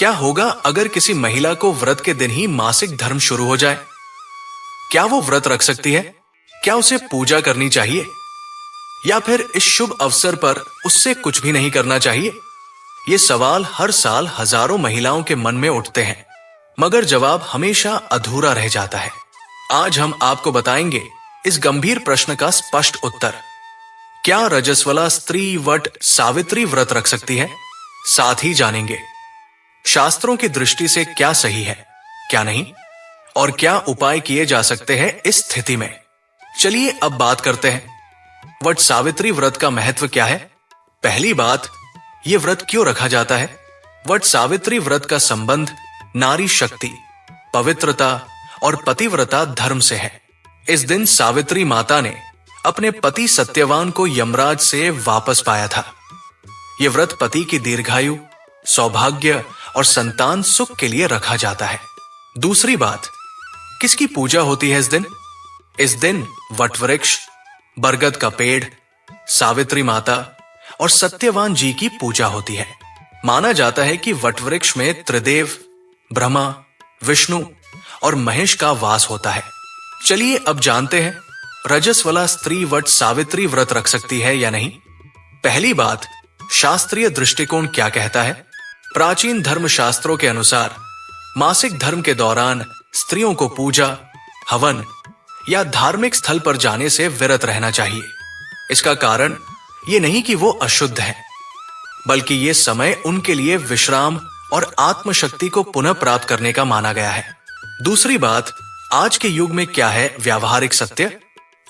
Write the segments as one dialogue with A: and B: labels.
A: क्या होगा अगर किसी महिला को व्रत के दिन ही मासिक धर्म शुरू हो जाए? क्या वो व्रत रख सकती है? क्या उसे पूजा करनी चाहिए या फिर इस शुभ अवसर पर उससे कुछ भी नहीं करना चाहिए? ये सवाल हर साल हजारों महिलाओं के मन में उठते हैं, मगर जवाब हमेशा अधूरा रह जाता है। आज हम आपको बताएंगे इस गंभीर प्रश्न का स्पष्ट उत्तर। क्या रजस्वला स्त्री वट सावित्री व्रत रख सकती है? साथ ही जानेंगे शास्त्रों की दृष्टि से क्या सही है, क्या नहीं, और क्या उपाय किए जा सकते हैं इस स्थिति में। चलिए अब बात करते हैं वट सावित्री व्रत का महत्व क्या है। पहली बात, यह व्रत क्यों रखा जाता है? वट सावित्री व्रत का संबंध नारी शक्ति, पवित्रता और पतिव्रता धर्म से है। इस दिन सावित्री माता ने अपने पति सत्यवान को यमराज से वापस पाया था। यह व्रत पति की दीर्घायु, सौभाग्य और संतान सुख के लिए रखा जाता है। दूसरी बात, किसकी पूजा होती है इस दिन? इस दिन वटवृक्ष, बरगद का पेड़, सावित्री माता और सत्यवान जी की पूजा होती है। माना जाता है कि वटवृक्ष में त्रिदेव, ब्रह्मा, विष्णु और महेश का वास होता है। चलिए अब जानते हैं रजस्वला स्त्री वट सावित्री व्रत रख सकती है या नहीं। पहली बात, शास्त्रीय दृष्टिकोण क्या कहता है? प्राचीन धर्म शास्त्रों के अनुसार मासिक धर्म के दौरान स्त्रियों को पूजा, हवन या धार्मिक स्थल पर जाने से विरत रहना चाहिए। इसका कारण ये नहीं कि वो अशुद्ध हैं, बल्कि ये समय उनके लिए विश्राम और आत्मशक्ति को पुनः प्राप्त करने का माना गया है। दूसरी बात, आज के युग में क्या है व्यावहारिक सत्य?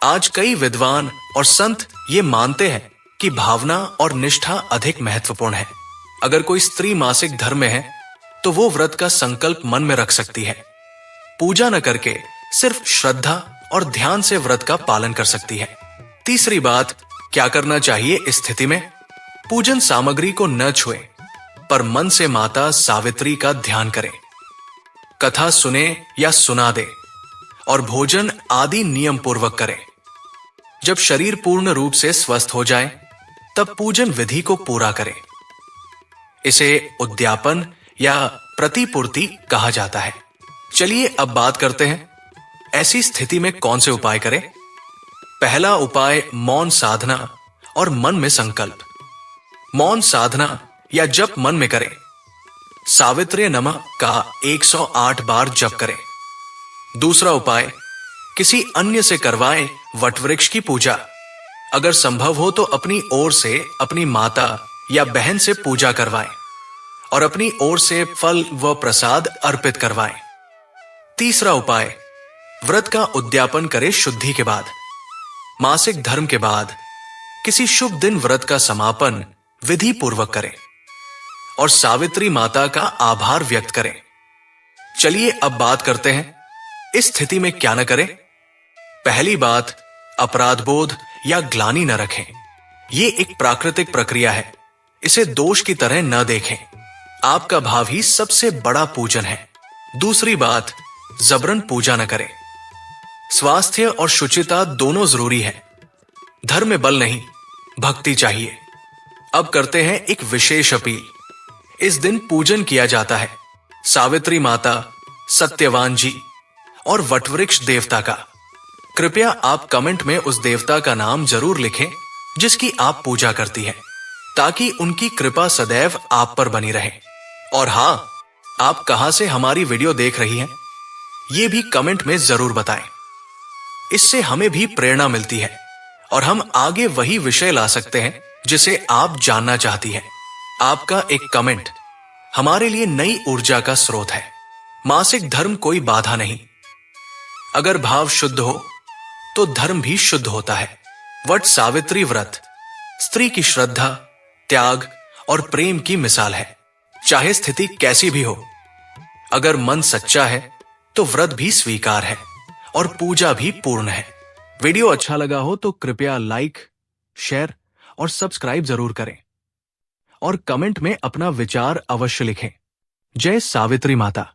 A: आज कई विद्वान और संत ये मानते हैं कि भावना और निष्ठा अधिक महत्वपूर्ण है। अगर कोई स्त्री मासिक धर्म में है तो वो व्रत का संकल्प मन में रख सकती है। पूजा न करके सिर्फ श्रद्धा और ध्यान से व्रत का पालन कर सकती है। तीसरी बात, क्या करना चाहिए इस स्थिति में? पूजन सामग्री को न छुए, पर मन से माता सावित्री का ध्यान करें, कथा सुने या सुना दे और भोजन आदि नियम पूर्वक करें। जब शरीर पूर्ण रूप से स्वस्थ हो जाए तब पूजन विधि को पूरा करें। इसे उद्यापन या प्रतिपूर्ति कहा जाता है। चलिए अब बात करते हैं ऐसी स्थिति में कौन से उपाय करें। पहला उपाय, मौन साधना और मन में संकल्प। मौन साधना या जप मन में करें। सावित्र्य नमः का 108 बार जप करें। दूसरा उपाय, किसी अन्य से करवाएं वटवृक्ष की पूजा। अगर संभव हो तो अपनी ओर से अपनी माता या बहन से पूजा करवाएं और अपनी ओर से फल व प्रसाद अर्पित करवाएं। तीसरा उपाय, व्रत का उद्यापन करें शुद्धि के बाद। मासिक धर्म के बाद किसी शुभ दिन व्रत का समापन विधि पूर्वक करें और सावित्री माता का आभार व्यक्त करें। चलिए अब बात करते हैं इस स्थिति में क्या न करें। पहली बात, अपराध बोध या ग्लानि न रखें। यह एक प्राकृतिक प्रक्रिया है, इसे दोष की तरह न देखें। आपका भाव ही सबसे बड़ा पूजन है। दूसरी बात, जबरन पूजा न करें। स्वास्थ्य और शुचिता दोनों जरूरी है। धर्म में बल नहीं, भक्ति चाहिए। अब करते हैं एक विशेष अपील। इस दिन पूजन किया जाता है सावित्री माता, सत्यवान जी और वटवृक्ष देवता का। कृपया आप कमेंट में उस देवता का नाम जरूर लिखें जिसकी आप पूजा करती हैं, ताकि उनकी कृपा सदैव आप पर बनी रहे। और हां, आप कहां से हमारी वीडियो देख रही हैं, ये भी कमेंट में जरूर बताएं। इससे हमें भी प्रेरणा मिलती है और हम आगे वही विषय ला सकते हैं जिसे आप जानना चाहती हैं। आपका एक कमेंट हमारे लिए नई ऊर्जा का स्रोत है। मासिक धर्म कोई बाधा नहीं। अगर भाव शुद्ध हो तो धर्म भी शुद्ध होता है। वट सावित्री व्रत स्त्री की श्रद्धा, त्याग और प्रेम की मिसाल है। चाहे स्थिति कैसी भी हो, अगर मन सच्चा है तो व्रत भी स्वीकार है और पूजा भी पूर्ण है। वीडियो अच्छा लगा हो तो कृपया लाइक, शेयर और सब्सक्राइब जरूर करें और कमेंट में अपना विचार अवश्य लिखें। जय सावित्री माता।